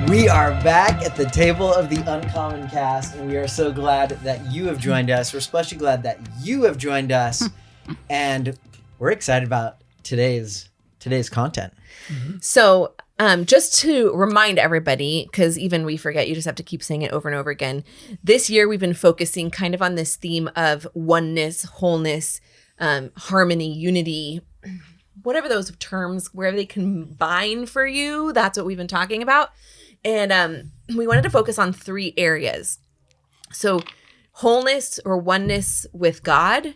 We are back at the table of the Uncommon Cast, and we are so glad that you have joined us. We're especially glad that you have joined us, and we're excited about today's content. So just to remind everybody, because even we forget, you just have to keep saying it over and over again. This year, we've been focusing kind of on this theme of oneness, wholeness, harmony, unity, whatever those terms, wherever they combine for you, that's what we've been talking about. And we wanted to focus on 3 areas. So wholeness or oneness with God,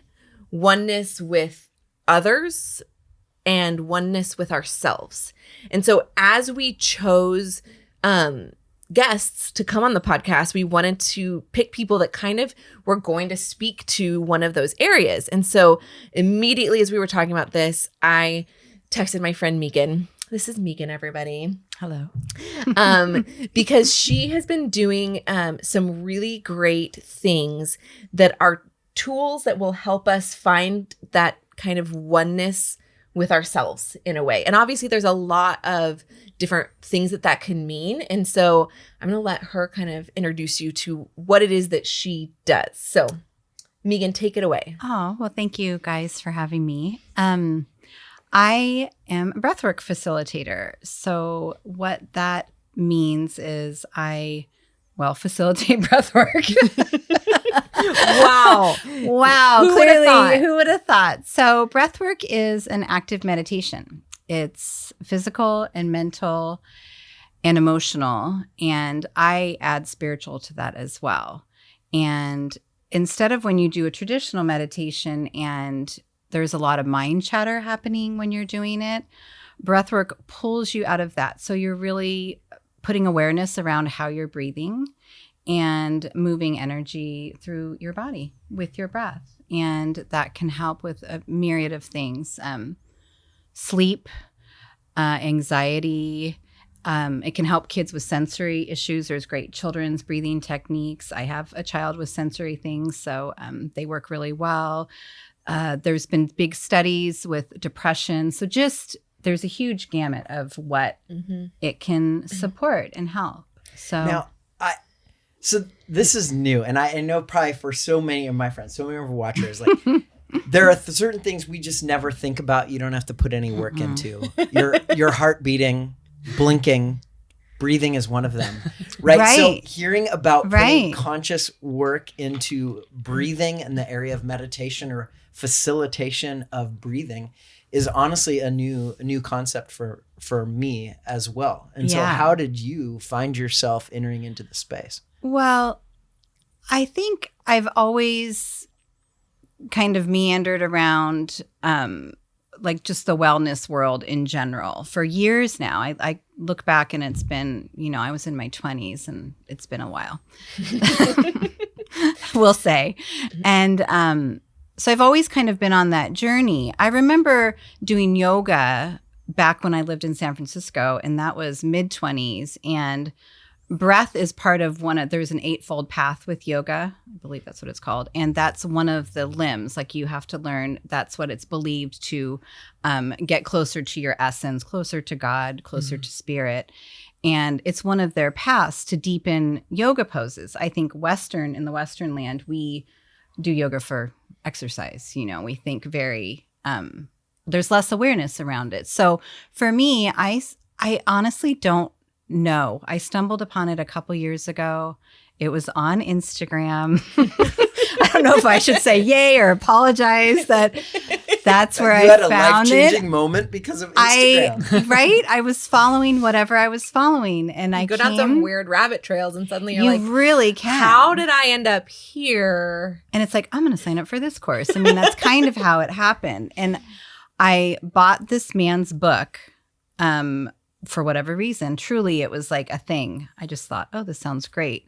oneness with others, and oneness with ourselves. And so as we chose guests to come on the podcast, we wanted to pick people that kind of were going to speak to one of those areas. And so immediately as we were talking about this, I texted my friend Meghan. This is Meghan, everybody. Hello. Because she has been doing some really great things that are tools that will help us find that kind of oneness with ourselves in a way. And obviously there's a lot of different things that can mean. And so I'm going to let her kind of introduce you to what it is that she does. So Meghan, take it away. Oh, well, thank you guys for having me. I am a breathwork facilitator. So what that means is I facilitate breathwork. Wow. Clearly, who would have thought? So breathwork is an active meditation. It's physical and mental and emotional. And I add spiritual to that as well. And instead of when you do a traditional meditation and there's a lot of mind chatter happening when you're doing it, breathwork pulls you out of that. So you're really putting awareness around how you're breathing and moving energy through your body with your breath. And that can help with a myriad of things. Sleep, anxiety. It can help kids with sensory issues. There's great children's breathing techniques. I have a child with sensory things, so they work really well. There's been big studies with depression. So just there's a huge gamut of what it can support and help. So now, so this is new, and I know probably for so many of my friends, so many of our watchers, like there are certain things we just never think about. You don't have to put any work into. Your heart beating, blinking, breathing is one of them, right? So hearing about putting conscious work into breathing in the area of meditation or facilitation of breathing is honestly a new concept for me as well. And so how did you find yourself entering into the space? Well, I think I've always kind of meandered around like just the wellness world in general for years now. I look back and it's been, I was in my 20s and it's been a while, we'll say. And so I've always kind of been on that journey. I remember doing yoga back when I lived in San Francisco, and that was mid-20s. And breath is part of there's an 8-fold path with yoga. I believe that's what it's called. And that's one of the limbs. Like you have to learn, that's what it's believed to get closer to your essence, closer to God, closer to spirit. And it's one of their paths to deepen yoga poses. I think in the Western land, we do yoga for exercise. We think very, there's less awareness around it. So for me, I honestly don't know. I stumbled upon it a couple years ago. It was on Instagram. I don't know if I should say yay or apologize that's where I found it. You had a life-changing moment because of Instagram. I was following whatever I was following, and I go down some weird rabbit trails, and suddenly you're like, really can. How did I end up here? And it's like, I'm going to sign up for this course. I mean, that's kind of how it happened. And I bought this man's book. For whatever reason, truly, it was like a thing. I just thought, oh, this sounds great.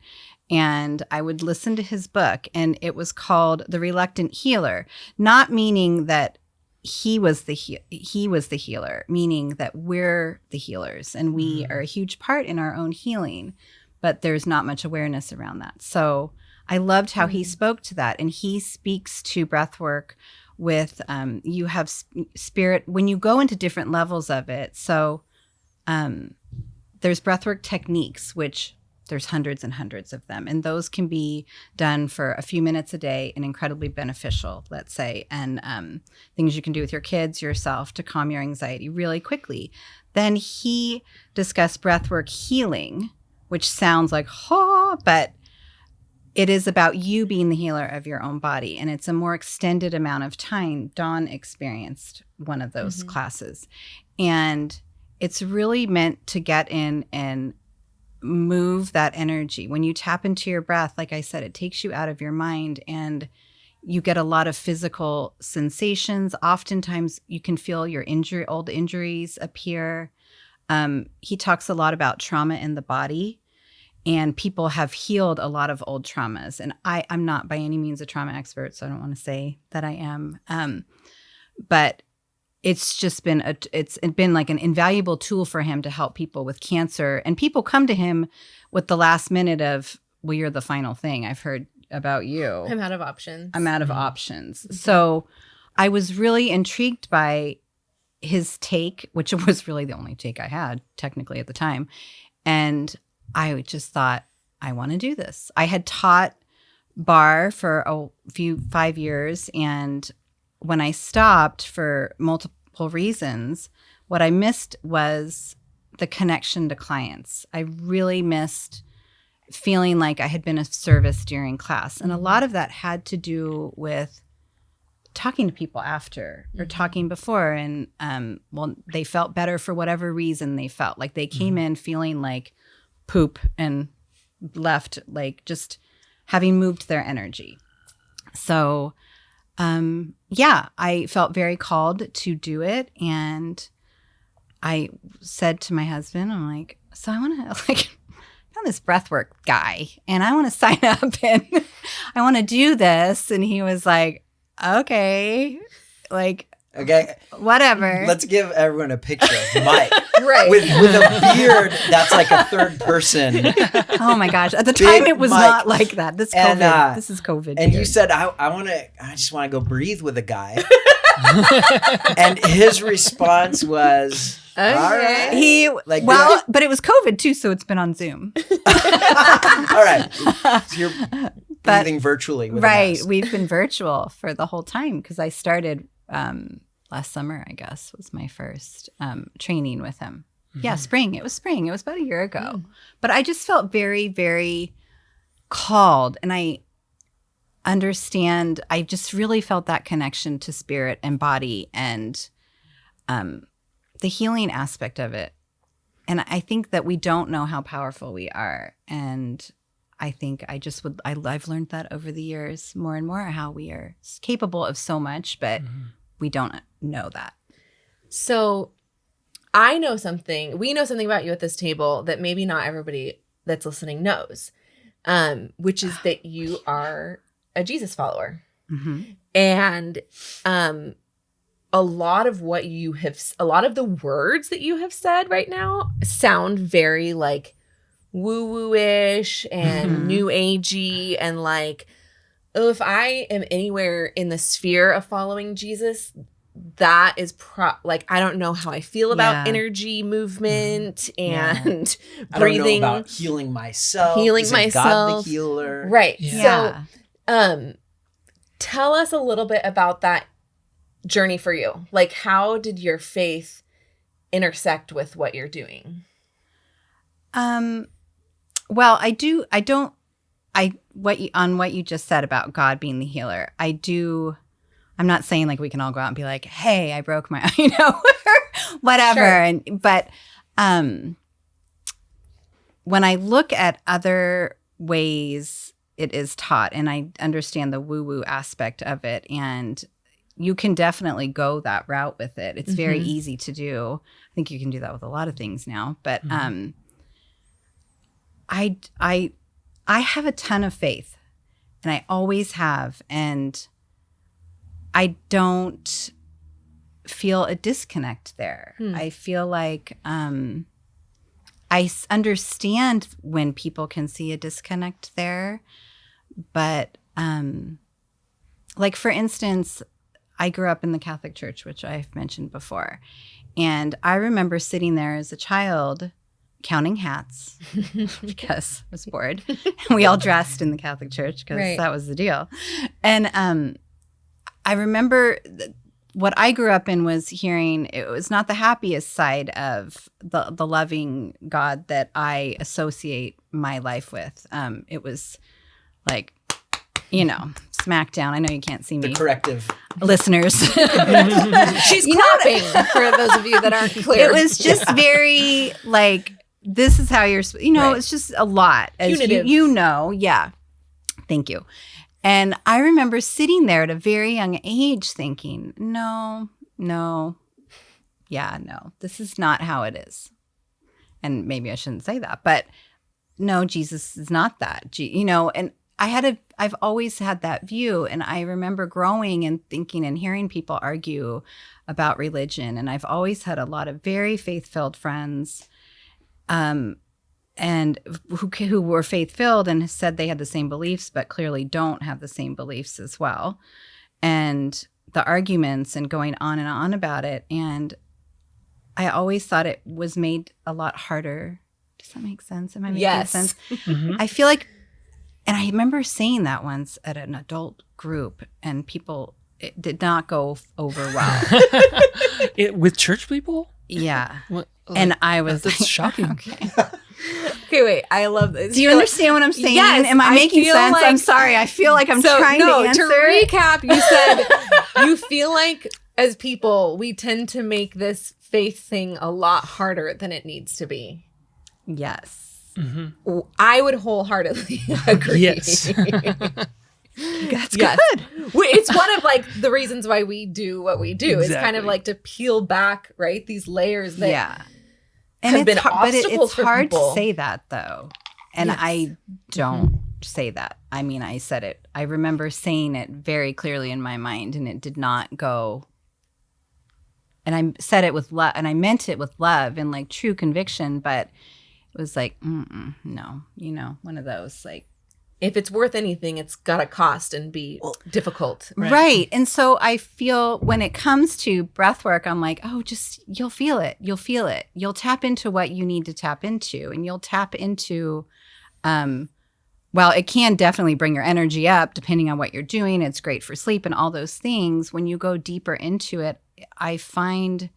And I would listen to his book, and it was called The Reluctant Healer, not meaning that he was the healer, meaning that we're the healers, and we are a huge part in our own healing, but there's not much awareness around that. So I loved how he spoke to that, and he speaks to breath work with you have spirit when you go into different levels of it. So there's breathwork techniques, which there's hundreds and hundreds of them. And those can be done for a few minutes a day and incredibly beneficial, let's say, and things you can do with your kids, yourself, to calm your anxiety really quickly. Then he discussed breathwork healing, which sounds like, but it is about you being the healer of your own body. And it's a more extended amount of time. Dawn experienced one of those classes. And it's really meant to get in and move that energy. When you tap into your breath, like I said, it takes you out of your mind and you get a lot of physical sensations. Oftentimes you can feel your old injuries appear. He talks a lot about trauma in the body, and people have healed a lot of old traumas. And I'm not by any means a trauma expert, so I don't want to say that I am. But it's just been it's been like an invaluable tool for him to help people with cancer. And people come to him with the last minute of, well, you're the final thing. I've heard about you. I'm out of options. Mm-hmm. So I was really intrigued by his take, which was really the only take I had technically at the time. And I just thought, I want to do this. I had taught bar for 5 years, and when I stopped for multiple reasons, what I missed was the connection to clients. I really missed feeling like I had been of service during class. And a lot of that had to do with talking to people after or talking before. And they felt better for whatever reason they felt. Like they came in feeling like poop and left like just having moved their energy. So I felt very called to do it. And I said to my husband, I'm like, so I want to I'm this breathwork guy and I want to sign up and I want to do this. And he was like, okay, whatever. Let's give everyone a picture of Mike. Right. With a beard that's like a third person. Oh my gosh. At the time it was Mike. Not like that. This is COVID. And beard. you said, I just want to go breathe with a guy. And his response was, okay. All right. But it was COVID too, so it's been on Zoom. All right. So you're breathing virtually with a mask. We've been virtual for the whole time because I started last summer, I guess, was my first training with him. Mm-hmm. Yeah, spring. It was spring. It was about a year ago. Mm. But I just felt very, very called. And I just really felt that connection to spirit and body and the healing aspect of it. And I think that we don't know how powerful we are. And I think I've learned that over the years more and more, how we are capable of so much, but we don't know that. So we know something about you at this table that maybe not everybody that's listening knows, which is that you are a Jesus follower. Mm-hmm. And a lot of the words that you have said right now sound very like woo-woo-ish and new agey and like, oh, if I am anywhere in the sphere of following Jesus, that is I don't know how I feel about energy, movement, and breathing. I don't know about healing myself. God the healer. Right. Yeah. So, tell us a little bit about that journey for you. Like, how did your faith intersect with what you're doing? Well, what you just said about God being the healer, I'm not saying like we can all go out and be like, hey, I broke my, whatever. Sure. But when I look at other ways it is taught, and I understand the woo-woo aspect of it, and you can definitely go that route with it. It's very easy to do. I think you can do that with a lot of things now. But I have a ton of faith, and I always have, and I don't feel a disconnect there. I feel like I understand when people can see a disconnect there, but like for instance, I grew up in the Catholic Church, which I've mentioned before, and I remember sitting there as a child, counting hats because I was bored. And we all dressed in the Catholic Church because that was the deal. And I remember what I grew up in was hearing it was not the happiest side of the loving God that I associate my life with. It was like, smackdown. I know you can't see me. The corrective. Listeners. She's clapping for those of you that aren't clear. It was just very like, this is how you're, it's just a lot. As punitive. Yeah. Thank you. And I remember sitting there at a very young age thinking, no, this is not how it is. And maybe I shouldn't say that, but no, Jesus is not that, and I've always had that view. And I remember growing and thinking and hearing people argue about religion. And I've always had a lot of very faith-filled friends, and who were faith-filled and said they had the same beliefs, but clearly don't have the same beliefs as well. And the arguments and going on and on about it. And I always thought it was made a lot harder. Does that make sense? Am I making sense? Mm-hmm. I feel like, and I remember saying that once at an adult group, and it did not go over well. With church people? Yeah. What, and I was that's shocking. Okay, wait. I love this. Do you understand what I'm saying? Yes, Am I making sense? like- I'm sorry. I feel like I'm trying to answer. To recap, you said you feel like as people, we tend to make this faith thing a lot harder than it needs to be. Yes. Mm-hmm. I would wholeheartedly agree. Yes. That's Yes. good. It's one of like the reasons why we do what we do. It's kind of Exactly. like to peel back, right? These layers that And have been obstacles it's for hard people. to say that though. And Yes. I don't say that. I mean, I said it. I remember saying it very clearly in my mind, and it did not go. And I said it with love, and I meant it with love and like true conviction, but it was like, no, one of those like. if it's worth anything, it's got to cost and be difficult. Right. And so I feel when it comes to breath work, I'm like, you'll feel it. You'll feel it. You'll tap into what you need to tap into, and you'll tap into, it can definitely bring your energy up depending on what you're doing. It's great for sleep and all those things. When you go deeper into it, I find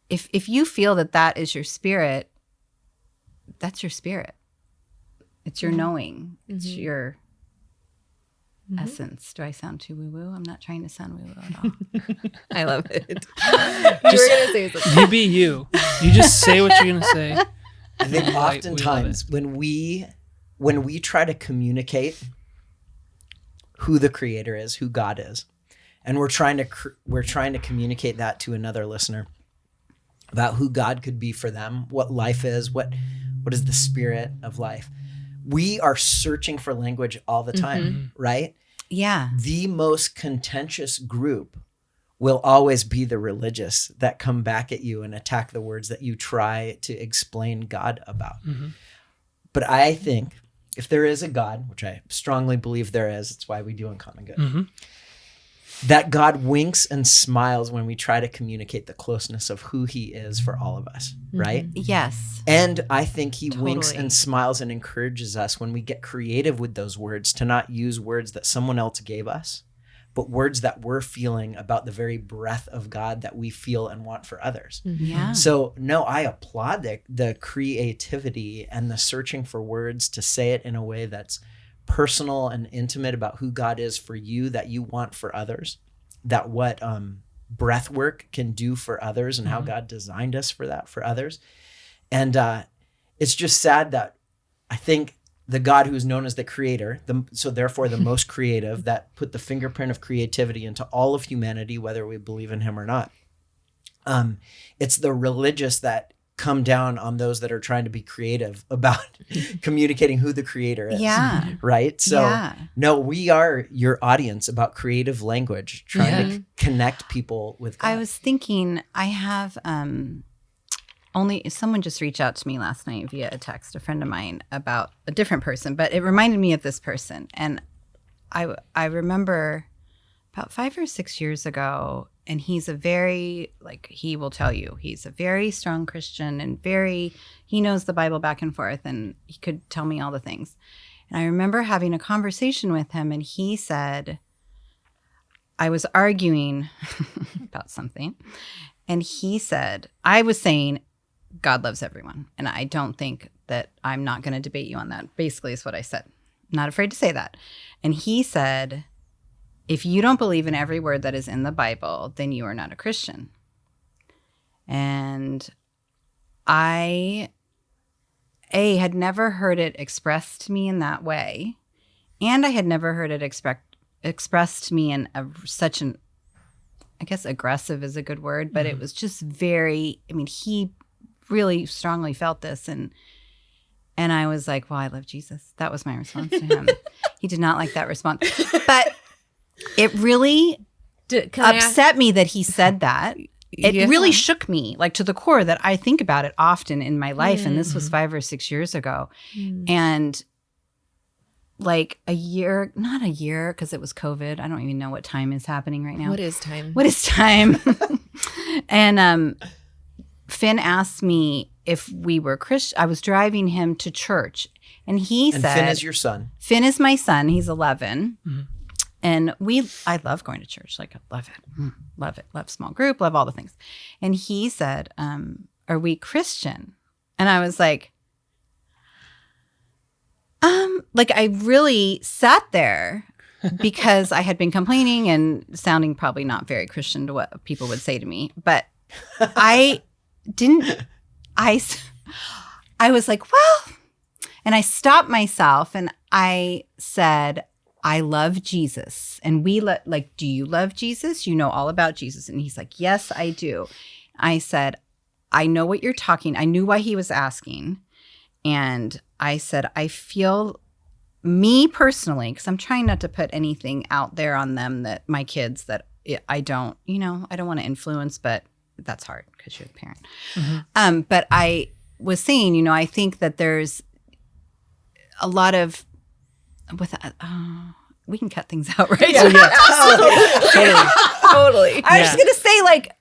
if you feel that is your spirit, that's your spirit. It's your knowing. It's your essence. Do I sound too woo-woo? I'm not trying to sound woo-woo at all. I love it. You were going to say something. You be you. You just say what you're going to say. I think We love oftentimes when we try to communicate who the creator is, who God is, and we're trying to communicate that to another listener about who God could be for them, what life is, what is the spirit of life. We are searching for language all the time, right? Yeah. The most contentious group will always be the religious that come back at you and attack the words that you try to explain God about. Mm-hmm. But I think if there is a God, which I strongly believe there is, it's why we do Uncommon Good, Mm-hmm. that God winks and smiles when we try to communicate the closeness of who he is for all of us, right? Yes. And I think he winks Totally. and smiles and encourages us when we get creative with those words to not use words that someone else gave us, but words that we're feeling about the very breath of God that we feel and want for others. Yeah. So no, I applaud the creativity and the searching for words to say it in a way that's personal and intimate about who God is for you, that you want for others, that what breath work can do for others and how God designed us for that, for others. And it's just sad that I think the God who is known as the creator, so therefore the most creative, that put the fingerprint of creativity into all of humanity, whether we believe in him or not. It's the religious that come down on those that are trying to be creative about communicating who the creator is. Yeah. Right? So Yeah. no, we are your audience about creative language, trying to connect people with God. I was thinking I have someone just reached out to me last night via a text, a friend of mine, about a different person, but it reminded me of this person. And I remember about 5 or 6 years ago, and he's a very, like, he will tell you, he's a very strong Christian and he knows the Bible back and forth, and he could tell me all the things. And I remember having a conversation with him, and he said, I was arguing about something, and he said, I was saying, God loves everyone, and I don't think that I'm not going to debate you on that, basically is what I said. I'm not afraid to say that. And he said, if you don't believe in every word that is in the Bible, then you are not a Christian. And I, had never heard it expressed to me in that way. And I had never heard it expressed to me in such an, I guess aggressive is a good word, but it was just very, he really strongly felt this. And I was like, well, I love Jesus. That was my response to him. He did not like that response. But it really upset me that he said that. It really shook me, like, to the core, that I think about it often in my life. And this was 5 or 6 years ago. And like not a year, because it was COVID. I don't even know what time is happening right now. What is time? And Finn asked me if we were Christian. I was driving him to church, and he said, Finn is your son. Finn is my son. He's 11. And I love going to church. Like, I love it. Love it. Love small group. Love all the things. And he said, are we Christian? And I was like I really sat there because I had been complaining and sounding probably not very Christian to what people would say to me. But I was like, well, and I stopped myself and I said, I love Jesus. And do you love Jesus? You know all about Jesus. And he's like, yes, I do. I said, I know what you're talking. I knew why he was asking. And I said, I feel, me personally, because I'm trying not to put anything out there on them that my kids that I don't want to influence, but that's hard because you're the parent. But I was saying, I think that there's a lot of, we can cut things out, right? Yeah. Totally. I was just going to say,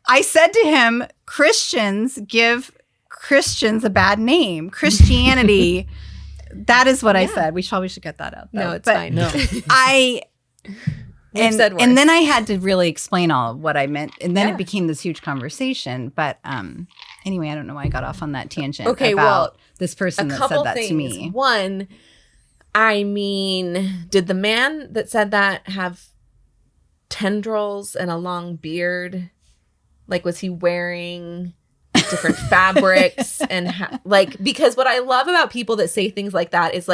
I said to him, Christians give Christians a bad name. Christianity, that is what I said. We probably should get that out, though. No, it's fine. No. And then I had to really explain all of what I meant. And then it became this huge conversation. But anyway, I don't know why I got off on that tangent about this person that said that to me. One, did the man that said that have tendrils and a long beard? Like, was he wearing different fabrics? And because what I love about people that say things like that is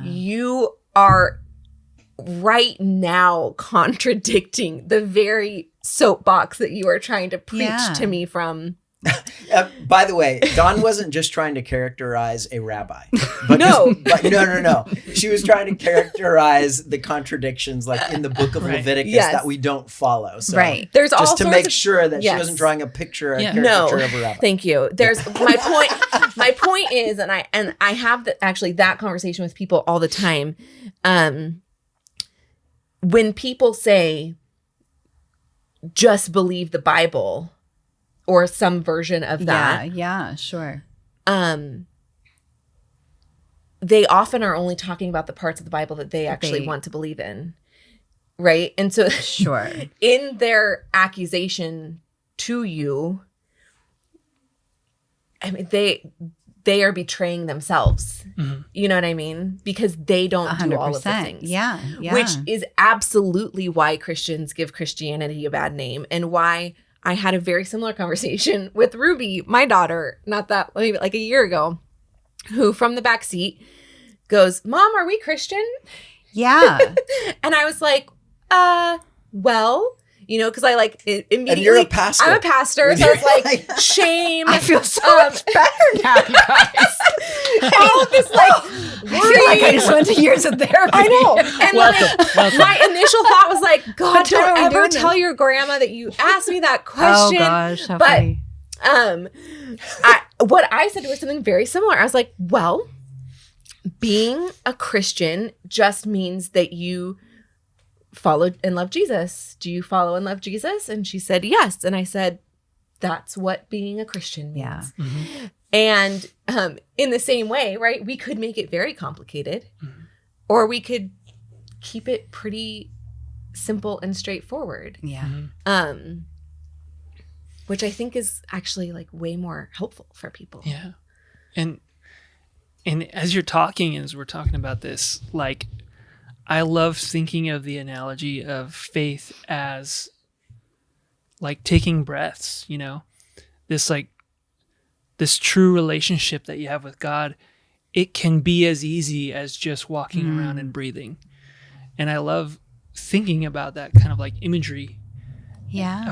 you are right now contradicting the very soapbox that you are trying to preach to me from. By the way, Dawn wasn't just trying to characterize a rabbi. No. No. She was trying to characterize the contradictions, like in the book of Leviticus, that we don't follow. So there's just all to make sure that she wasn't drawing a caricature of a rabbi. Thank you. There's my point. My point is, and I have that conversation with people all the time. When people say, just believe the Bible, or some version of that. Yeah, sure. They often are only talking about the parts of the Bible that they actually want to believe in. Right? And so sure. In their accusation to you, they are betraying themselves. Mm-hmm. You know what I mean? Because they don't 100%. Do all of the things. Yeah. Which is absolutely why Christians give Christianity a bad name, and why I had a very similar conversation with Ruby, my daughter, maybe like a year ago, who from the back seat goes, "Mom, are we Christian?" Yeah. And I was like, well, because I immediately. And you're a pastor. I'm a pastor, so it's like shame. I feel so much better now, guys. All of this I feel like I just went to years of therapy. I know. And welcome. My initial thought was like, God, don't ever tell your grandma that you asked me that question. Oh gosh, how funny. What I said was something very similar. I was like, well, being a Christian just means that you follow and love Jesus? Do you follow and love Jesus? And she said, yes. And I said, that's what being a Christian means. Yeah. Mm-hmm. And in the same way, right, we could make it very complicated, or we could keep it pretty simple and straightforward. Yeah. Which I think is actually like way more helpful for people. Yeah. And as you're talking, as we're talking about this, like, I love thinking of the analogy of faith as like taking breaths, you know, this true relationship that you have with God. It can be as easy as just walking around and breathing. And I love thinking about that kind of like imagery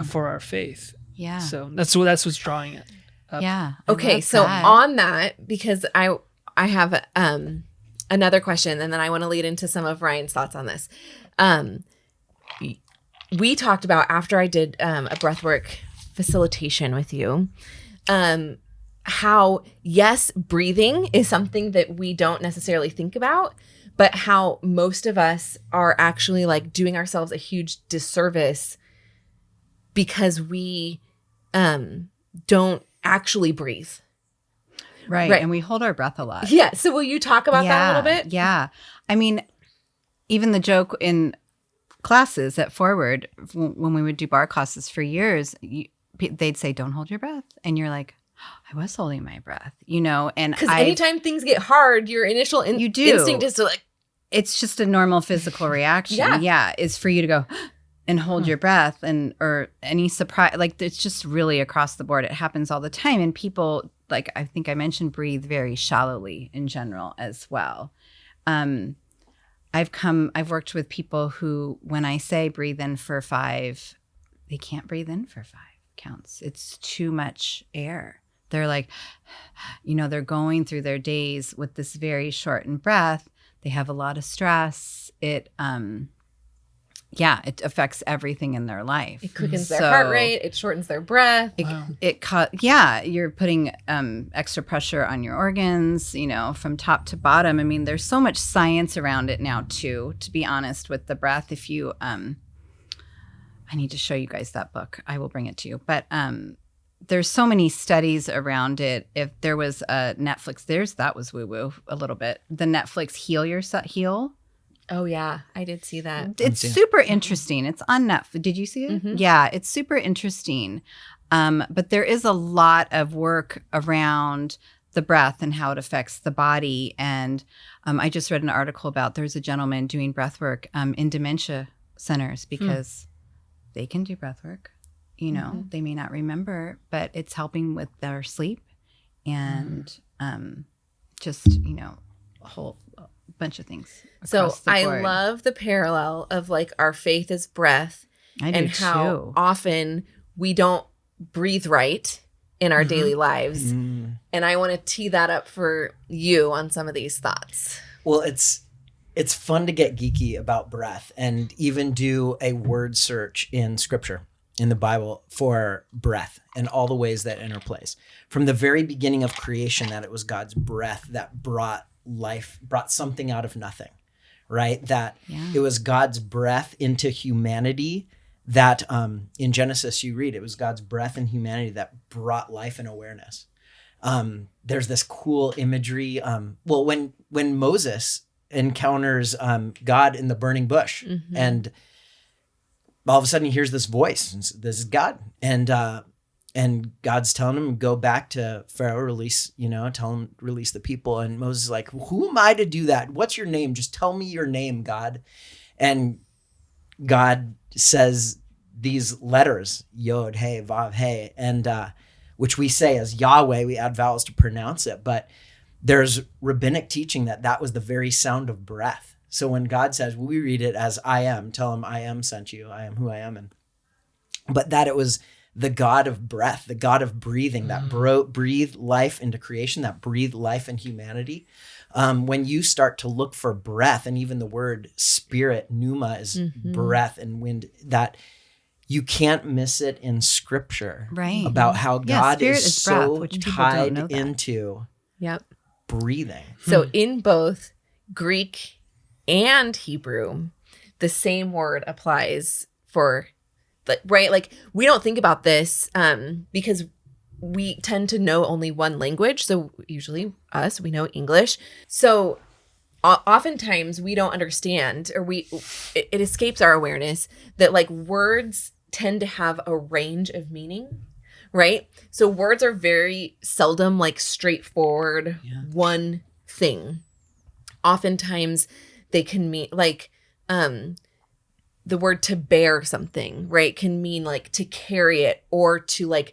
for our faith. Yeah. So that's what's drawing it up. Yeah. Okay. So on that, because I have another question, and then I want to lead into some of Ryan's thoughts on this. We talked about, after I did a breathwork facilitation with you, how, yes, breathing is something that we don't necessarily think about, but how most of us are actually like doing ourselves a huge disservice because we don't actually breathe. Right. And we hold our breath a lot. Yeah. So will you talk about that a little bit? Yeah. I mean, even the joke in classes at Forward, when we would do bar classes for years, they'd say, don't hold your breath. And you're like, I was holding my breath, you know, and because anytime things get hard, your initial instinct is to like, it's just a normal physical reaction. Yeah. Is for you to go and hold your breath, or any surprise, like, it's just really across the board. It happens all the time. And people, like, I think I mentioned, breathe very shallowly in general as well. I've worked with people who, when I say breathe in for 5, they can't breathe in for 5 counts. It's too much air. They're like, you know, they're going through their days with this very shortened breath. They have a lot of stress. It affects everything in their life. It quickens their heart rate. It shortens their breath. You're putting extra pressure on your organs, you know, from top to bottom. I mean, there's so much science around it now too, to be honest, with the breath. If you, I need to show you guys that book. I will bring it to you. But there's so many studies around it. If there was a Netflix, that was woo-woo a little bit. The Netflix Heal. Oh, yeah. I did see that. It's super interesting. It's on Netflix. Did you see it? Mm-hmm. Yeah, it's super interesting. But there is a lot of work around the breath and how it affects the body. And I just read an article about, there's a gentleman doing breath work in dementia centers because they can do breath work. You know, they may not remember, but it's helping with their sleep and just, you know, a whole bunch of things. So I love the parallel of like our faith is breath and how often we don't breathe right in our daily lives. And I want to tee that up for you on some of these thoughts. Well, it's fun to get geeky about breath and even do a word search in scripture, in the Bible, for breath and all the ways that interplays. From the very beginning of creation, that it was God's breath that brought life, brought something out of nothing, right? That it was God's breath into humanity that in Genesis you read, it was God's breath in humanity that brought life and awareness. There's this cool imagery. When Moses encounters God in the burning bush and all of a sudden he hears this voice. This is God. And God's telling him, go back to Pharaoh, tell him, release the people. And Moses is like, who am I to do that? What's your name? Just tell me your name, God. And God says these letters, Yod, Hey, Vav, Hey, and which we say as Yahweh, we add vowels to pronounce it. But there's rabbinic teaching that was the very sound of breath. So when God says, we read it as I am, tell him I am sent you, I am who I am. But that it was the God of breath, the God of breathing that breathed life into creation, that breathed life in humanity. When you start to look for breath, and even the word spirit, pneuma, is breath and wind, that you can't miss it in scripture, right? About how God is so breath, tied into breathing. So in both Greek and Hebrew, the same word applies for, right? Like we don't think about this because we tend to know only one language. So usually we know English. So oftentimes we don't understand, or it escapes our awareness that like words tend to have a range of meaning, right? So words are very seldom like straightforward one thing. Oftentimes they can mean like the word to bear something, right, can mean like to carry it or to like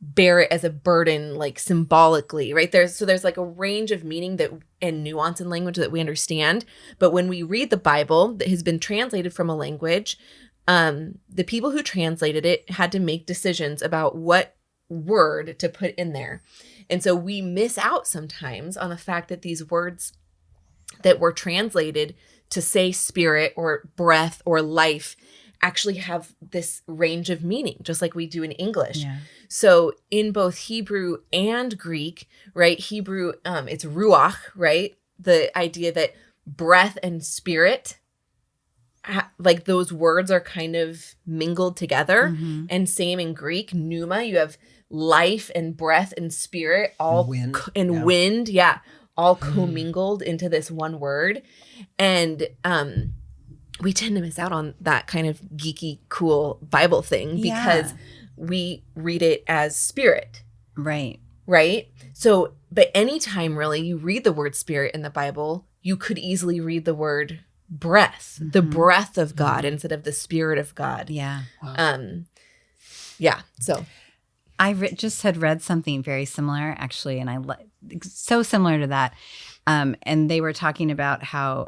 bear it as a burden, like symbolically, right? There's like a range of meaning that and nuance in language that we understand. But when we read the Bible that has been translated from a language, the people who translated it had to make decisions about what word to put in there. And so we miss out sometimes on the fact that these words that were translated to say spirit or breath or life actually have this range of meaning, just like we do in English. Yeah. So in both Hebrew and Greek, right? Hebrew, it's ruach, right? The idea that breath and spirit, like those words are kind of mingled together. Mm-hmm. And same in Greek, pneuma, you have life and breath and spirit, all wind, all commingled into this one word. And we tend to miss out on that kind of geeky, cool Bible thing because we read it as spirit. Right. Right? So, but anytime really you read the word spirit in the Bible, you could easily read the word breath, the breath of God instead of the spirit of God. Yeah. Wow. So I just had read something very similar, actually, and so similar to that. And they were talking about how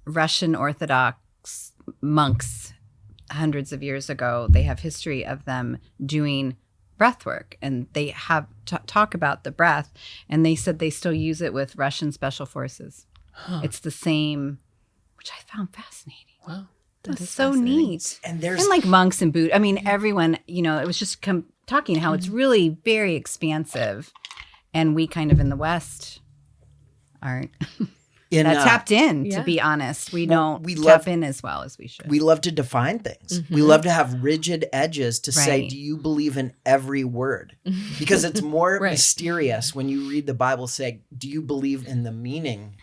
Russian Orthodox monks hundreds of years ago, they have history of them doing breath work, and they have talk about the breath, and they said they still use it with Russian special forces. It's the same, which I found fascinating. Wow. That's so neat. And like monks and Buddha. I mean, everyone, it was just talking how it's really very expansive, and we kind of in the West aren't tapped in, to be honest. We don't tap in as well as we should. We love to define things. Mm-hmm. We love to have rigid edges to say, do you believe in every word? Because it's more mysterious when you read the Bible say, do you believe in the meaning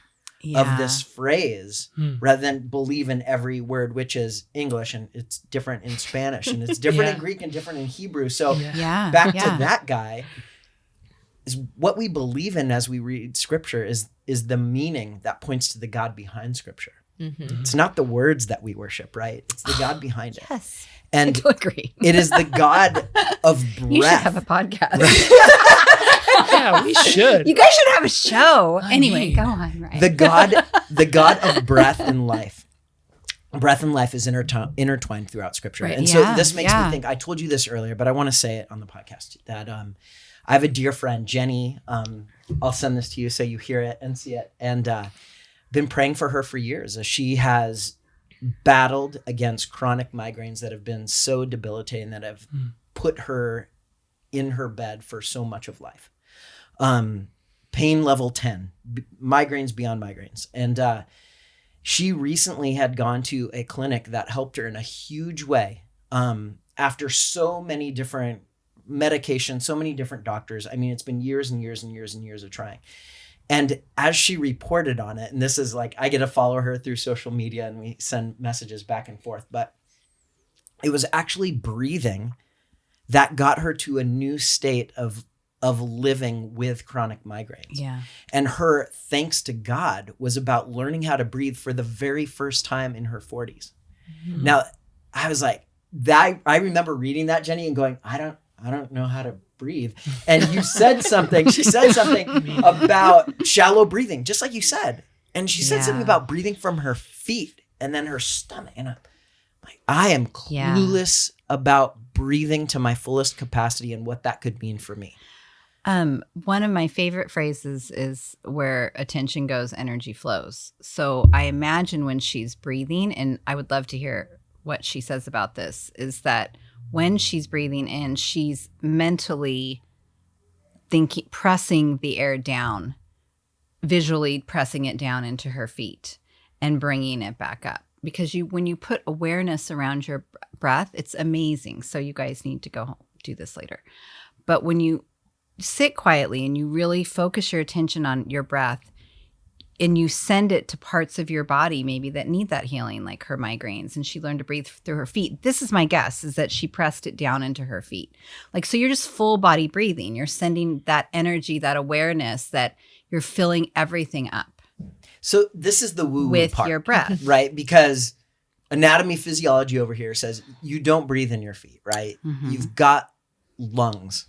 of this phrase rather than believe in every word, which is English, and it's different in Spanish, and it's different in Greek and different in Hebrew. So back to that guy, is what we believe in as we read scripture is the meaning that points to the God behind scripture. Mm-hmm. It's not the words that we worship, right? It's the God behind it. Yes. And I do agree. It is the God of breath. You should have a podcast. Yeah, we should. You guys should have a show. Anyway, go on, right? The God of breath and life. Breath and life is intertwined throughout scripture. Right. And so this makes me think, I told you this earlier, but I want to say it on the podcast, that I have a dear friend, Jenny. I'll send this to you so you hear it and see it. And been praying for her for years as she has battled against chronic migraines that have been so debilitating that have put her in her bed for so much of life. Pain level 10, migraines beyond migraines. And she recently had gone to a clinic that helped her in a huge way after so many different medications, so many different doctors. I mean, it's been years and years and years and years of trying. And as she reported on it, and this is like, I get to follow her through social media and we send messages back and forth, but it was actually breathing that got her to a new state of living with chronic migraines. Yeah. And her thanks to God was about learning how to breathe for the very first time in her 40s. Mm-hmm. Now, I was like, I remember reading that, Jenny, and going, I don't know how to breathe. And you said something, she said something about shallow breathing, just like you said. And she said something about breathing from her feet and then her stomach. And I'm like, I am clueless about breathing to my fullest capacity and what that could mean for me. One of my favorite phrases is where attention goes, energy flows. So I imagine when she's breathing, and I would love to hear what she says about this, is that when she's breathing in, she's mentally pressing the air down, visually pressing it down into her feet and bringing it back up. because when you put awareness around your breath, it's amazing. So you guys need to go home, do this later. But when you sit quietly and you really focus your attention on your breath, and you send it to parts of your body maybe that need that healing, like her migraines, and she learned to breathe through her feet. This is my guess, is that she pressed it down into her feet. Like, so you're just full body breathing. You're sending that energy, that awareness, that you're filling everything up. So this is the woo-woo with part, your breath. right? Because anatomy physiology over here says you don't breathe in your feet, right? Mm-hmm. You've got lungs,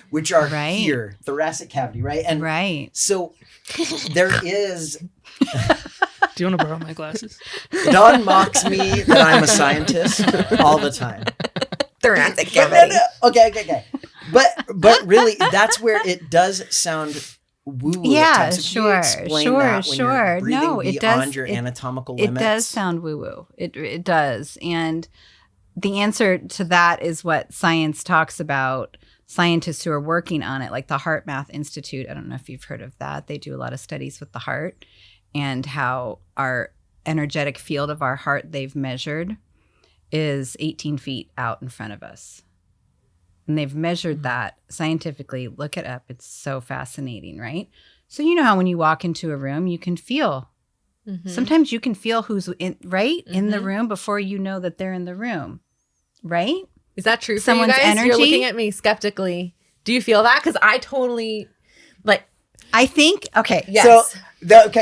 which are Right. here, thoracic cavity, right? And Right. so there is, Do you want to borrow my glasses? Don mocks me that I'm a scientist all the time. Thoracic But cavity. okay. But really, that's where it does sound woo-woo Yeah, at times. So can you sure, explain sure, that when sure. you're breathing No, it beyond does- your it- anatomical It limits? does sound woo-woo. It does. And the answer to that is what science talks about. Scientists who are working on it, like the Heart Math Institute. I don't know if you've heard of that. They do a lot of studies with the heart and how our energetic field of our heart they've measured is 18 feet out in front of us. And they've measured that scientifically. Look it up. It's so fascinating, right? So you know how when you walk into a room, you can feel. Mhm. Sometimes you can feel who's in in the Mhm. room before you know that they're in the room, right? Is that true for Someone's you guys? You're energy? looking at me skeptically. Do you feel that? Because I totally, like, I think, okay. yes. So but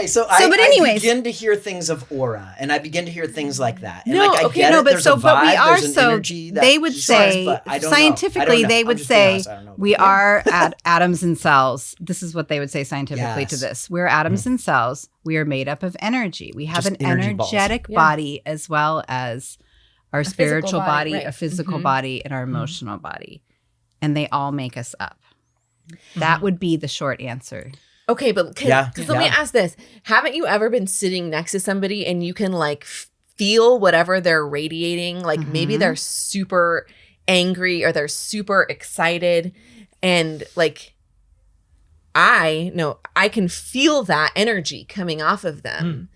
anyways- I begin to hear things of aura, and I begin to hear things like that. And No, like, I okay, get no, it, but there's so, a vibe, but we are there's an so, energy that they would she says, say, but I don't know. I scientifically, don't they know. would I'm just being say, honest, I don't know. we are atoms and cells. This is what they would say scientifically to Yes. this. We're atoms and cells. We are made up of energy. We have Just an energy balls. energetic Yeah. body as well as our physical spiritual body, body, right. a physical Mhm. body, and our emotional body. And they all make us up. That would be the short answer. Okay, but Yeah, let me yeah. ask this. Haven't you ever been sitting next to somebody and you can like feel whatever they're radiating? Like maybe they're super angry or they're super excited. And like, I can feel that energy coming off of them.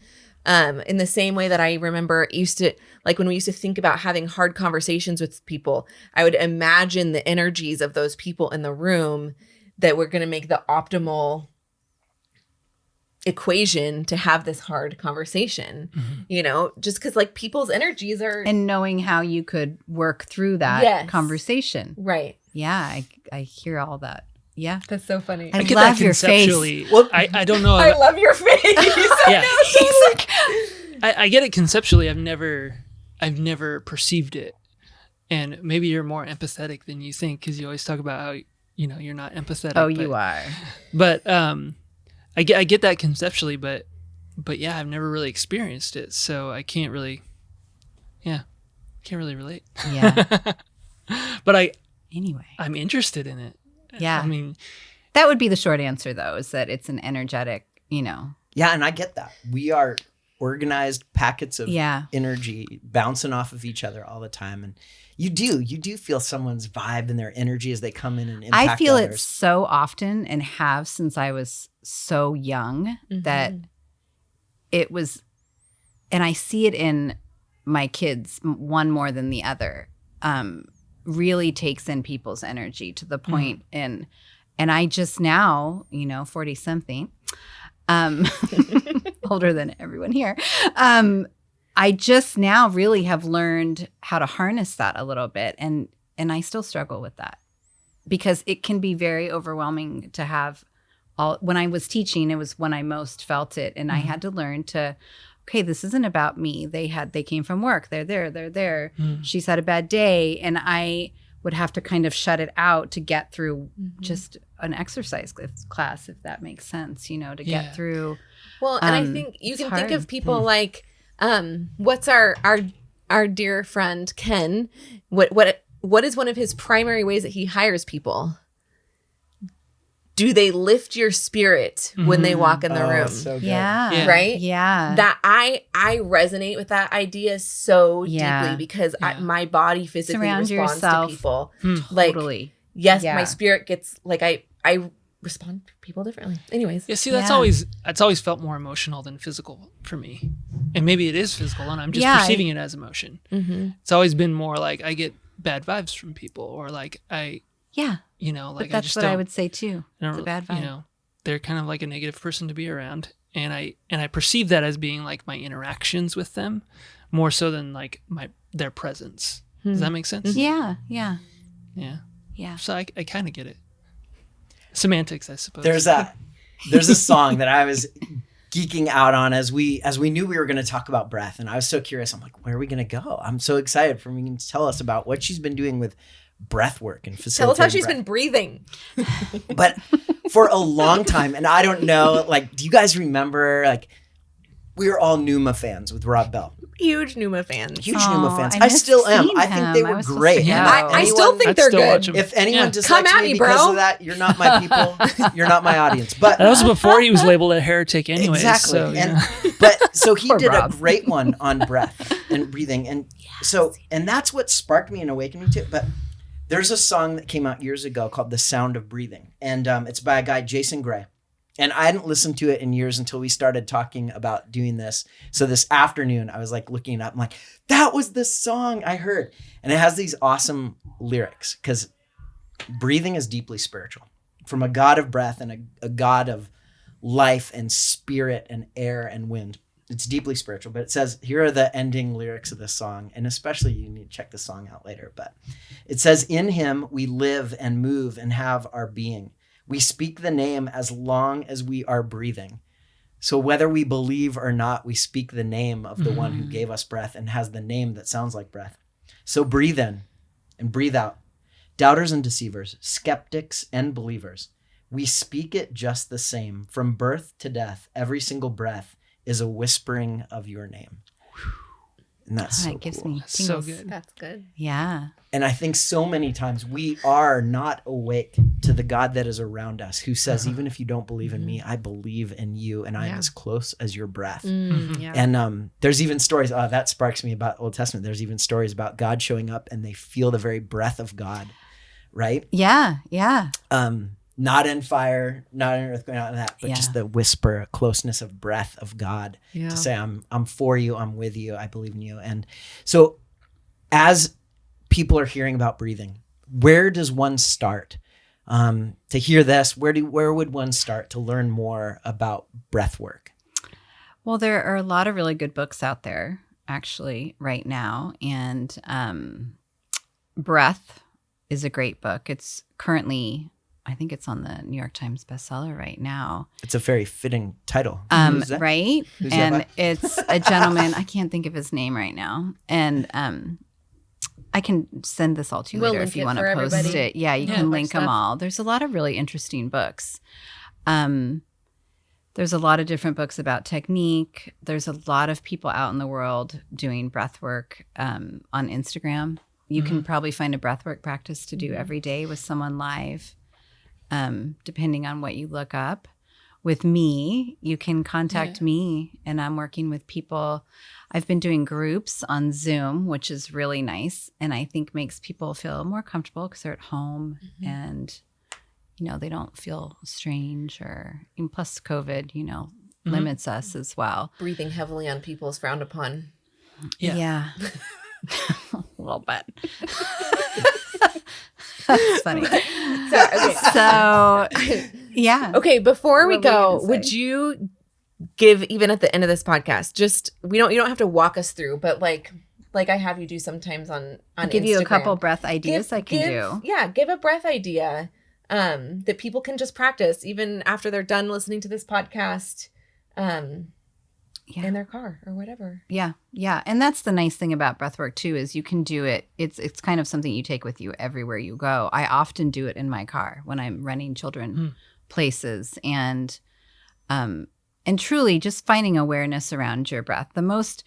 In the same way that I remember when we used to think about having hard conversations with people, I would imagine the energies of those people in the room that were going to make the optimal equation to have this hard conversation, just because like people's energies are And knowing how you could work through that Yes. conversation. right. Yeah, I hear all that. Yeah. That's so funny. I I get love that your face. conceptually. Well- I don't know. I love your face. Yeah. He's like, I get it conceptually. I've never perceived it, and maybe you're more empathetic than you think because you always talk about how you're not empathetic. oh, you are. But I get that conceptually, but yeah, I've never really experienced it, so I can't really relate. Yeah. But Anyway. I'm interested in it. Yeah. I mean, That would be the short answer, though, is that it's an energetic, Yeah, and I get that. We are organized packets of Yeah. energy bouncing off of each other all the time. And you do feel someone's vibe and their energy as they come in and impact I feel it others. so often and have since I was so young that it was, and I see it in my kids, one more than the other, really takes in people's energy to the point and I just now, 40 something, older than everyone here. I just now really have learned how to harness that a little bit. And I still struggle with that because it can be very overwhelming to have when I was teaching, it was when I most felt it. And I had to learn to, okay, this isn't about me. They came from work. They're there. She's had a bad day. And I would have to kind of shut it out to get through just an exercise class, if that makes sense, to get through. Well, and I think you it's can think hard. of people like, what's our dear friend Ken? What is one of his primary ways that he hires people? Do they lift your spirit when they walk in the room? So good. Yeah. Right? Yeah. That I resonate with that idea so Yeah. deeply because my body physically Surround responds yourself. to people. Like, Totally. yes, Yeah. my spirit gets like I respond to people differently. Anyways. Yeah, see, that's always felt more emotional than physical for me. And maybe it is physical and I'm just perceiving it as emotion. Mm-hmm. It's always been more like I get bad vibes from people, or like but that's what I would say too. It's a bad vibe. They're kind of like a negative person to be around. And I perceive that as being like my interactions with them more so than like their presence. Does that make sense? Yeah. So I kind of get it. Semantics, I suppose. There's a song that I was geeking out on as we knew we were going to talk about breath, and I was so curious. I'm like, where are we going to go? I'm so excited for Megan to tell us about what she's been doing with breath work and facilitating. Tell us how she's breath. been breathing. But for a long time, and I don't know, like, do you guys remember, like, we were all Numa fans with Rob Bell. Huge Numa fans. Numa fans. I still am. I think they were great. I still think they're good. If anyone dislikes Come at me me, because bro. of that, you're not my people. You're not my audience. But that was before he was labeled a heretic anyways. Exactly. So, So he did Rob. a great one on breath and breathing. And and that's what sparked me and awakened me to it. But there's a song that came out years ago called The Sound of Breathing. And it's by a guy, Jason Gray. And I hadn't listened to it in years until we started talking about doing this. So this afternoon, I was like looking it up. I'm like, that was the song I heard. And it has these awesome lyrics because breathing is deeply spiritual. From a God of breath and a God of life and spirit and air and wind. It's deeply spiritual. But it says, here are the ending lyrics of this song. And especially you need to check the song out later. But it says, in him we live and move and have our being. We speak the name as long as we are breathing. So whether we believe or not, we speak the name of the one who gave us breath and has the name that sounds like breath. So breathe in and breathe out. Doubters and deceivers, skeptics and believers. We speak it just the same. From birth to death, every single breath is a whispering of your name. And that's That gives me That's so tingles. good. That's good. Yeah. And I think so many times we are not awake to the God that is around us, who says, even if you don't believe in me, I believe in you and I'm as close as your breath. Yeah. And there's even stories, that sparks me about Old Testament. There's even stories about God showing up and they feel the very breath of God, right? Yeah. Yeah. Not in fire, not in earthquake, not in that, but Yeah. just the whisper, closeness of breath of God to say, I'm for you, I'm with you, I believe in you. And so as people are hearing about breathing, where does one start? To hear this, where would one start to learn more about breath work? Well, there are a lot of really good books out there actually right now. And Breath is a great book. It's currently, I think it's on the New York Times bestseller right now. It's a very fitting title. Who's that? Right? Who's that And by? it's a gentleman, I can't think of his name right now. And I can send this all to you We'll later link if you it want to for post everybody. it. Yeah, you Yeah, can our link them stuff. all. There's a lot of really interesting books. There's a lot of different books about technique. There's a lot of people out in the world doing breath work on Instagram. You can probably find a breathwork practice to do every day with someone live, depending on what you look up. With me, you can contact me, and I'm working with people. I've been doing groups on Zoom, which is really nice, and I think makes people feel more comfortable because they're at home and, they don't feel strange and plus COVID, limits us as well. Breathing heavily on people is frowned upon. Yeah. A little bit. That's funny. So, yeah. Okay, before we What were you go, gonna would say? you give, even at the end of this podcast, just you don't have to walk us through, but like I have you do sometimes on I'll give you a Instagram. couple breath ideas I can do. Yeah, give a breath idea that people can just practice even after they're done listening to this podcast in their car or whatever. Yeah. Yeah. And that's the nice thing about breathwork too, is you can do it. It's kind of something you take with you everywhere you go. I often do it in my car when I'm running children places and truly just finding awareness around your breath. The most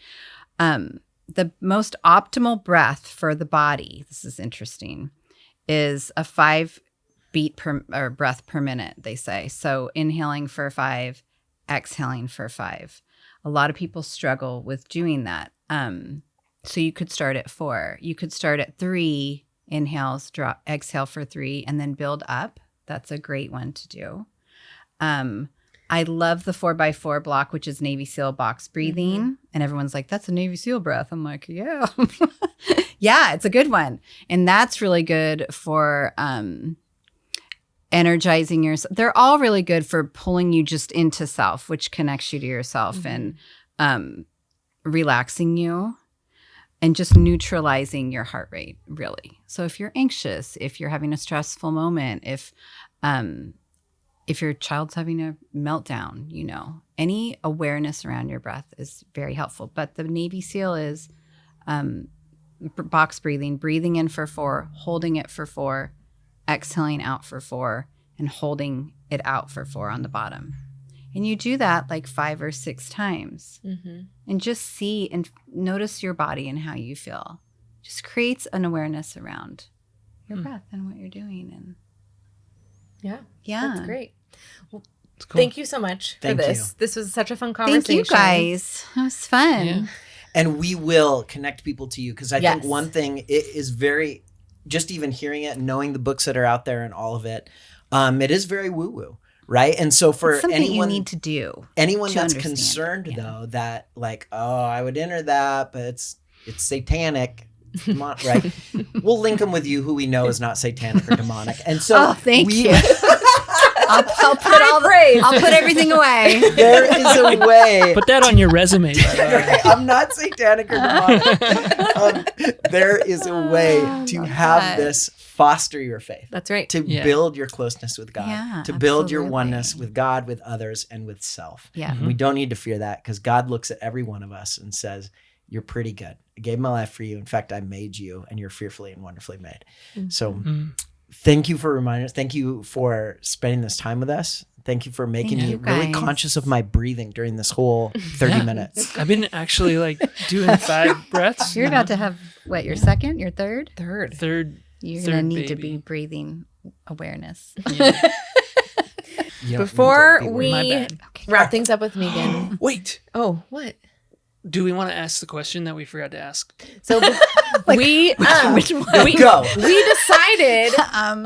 optimal breath for the body, this is interesting, is a 5 beat or breath per minute, they say. So inhaling for 5, exhaling for 5. A lot of people struggle with doing that. So you could start at 4. You could start at 3 inhales, exhale for 3, and then build up That's a great one to do. I love the 4x4 block, which is Navy SEAL box breathing. And everyone's like, that's a Navy SEAL breath. I'm like, yeah. Yeah, it's a good one. And that's really good for energizing yourself. They're all really good for pulling you just into self, which connects you to yourself and relaxing you and just neutralizing your heart rate, really. So if you're anxious, if you're having a stressful moment, if your child's having a meltdown, you know, any awareness around your breath is very helpful. But the Navy SEAL is box breathing in for 4, holding it for 4, exhaling out for 4, and holding it out for 4 on the bottom. And you do that like 5 or 6 times. And just see and notice your body and how you feel. Just creates an awareness around your breath and what you're doing. And yeah, that's great. Well, Cool. thank you so much for this. This was such a fun conversation. Thank you guys. It was fun. Yeah. And we will connect people to you, because I think Yes. one thing is very, just even hearing it and knowing the books that are out there and all of it, it is very woo-woo, right? And so for It's something anyone, you need to do. anyone to that's understand. concerned Yeah. though, that like, oh, I would enter that, but it's satanic, right? We'll link them with you, who we know is not satanic or demonic. And so Thank you. I'll put everything away. There is a way. Put that on your resume. By the way. I'm not satanic or demonic. There is a way to have that. this foster your faith, That's right. to Yeah. build your closeness with God, Yeah, to build your absolutely. oneness with God, with others, and with self. Yeah. And we don't need to fear that, because God looks at every one of us and says, you're pretty good. I gave my life for you. In fact, I made you, and you're fearfully and wonderfully made. So thank you for reminding us. Thank you for spending this time with us. Thank you for making Thank me you, really guys. conscious of my breathing during this whole 30 minutes. I've been actually like doing 5 breaths. You're about to have what, your second, your third? Third. You're Third going to need to baby. be breathing awareness. You don't need Before to be we My bad. wrap things up with Megan. Wait. Oh, what? Do we want to ask the question that we forgot to ask? So we Go. we decided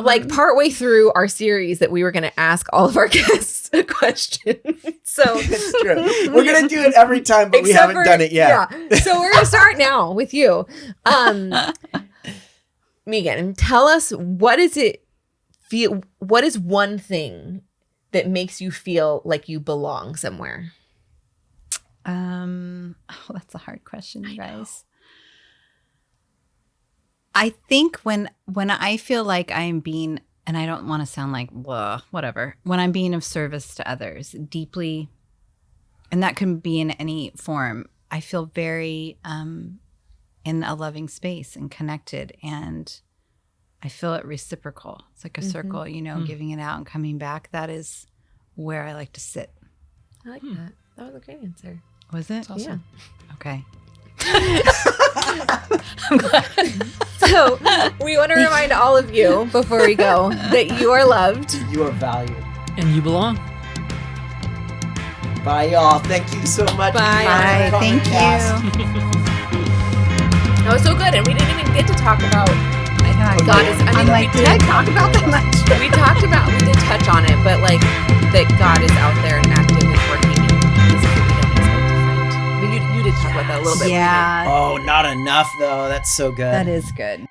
like partway through our series that we were going to ask all of our guests a question. So It's true. We're going to do it every time, but we except haven't for- done it yet. Yeah. So we're going to start now with you. Megan, tell us, what is one thing that makes you feel like you belong somewhere? That's a hard question, you guys. I think when I feel like I'm being, and I don't want to sound like blah, whatever, when I'm being of service to others deeply, and that can be in any form, I feel very in a loving space and connected, and I feel it reciprocal. It's like a circle, you know, giving it out and coming back. That is where I like to sit. I like that. That was a great answer. Was it? That's awesome. Okay. So we want to remind all of you before we go that you are loved. You are valued. And you belong. Bye, y'all. Thank you so much. Bye. Bye. Thank you. That was so good, and we didn't even get to talk about I know. God is. I mean, I'm like, we did I talk about that much? we did touch on it, but like that God is out there and active and working in ways that we don't expect to find. But you did talk about that a little bit. Yeah, Oh, not enough, though. That's so good. that is good.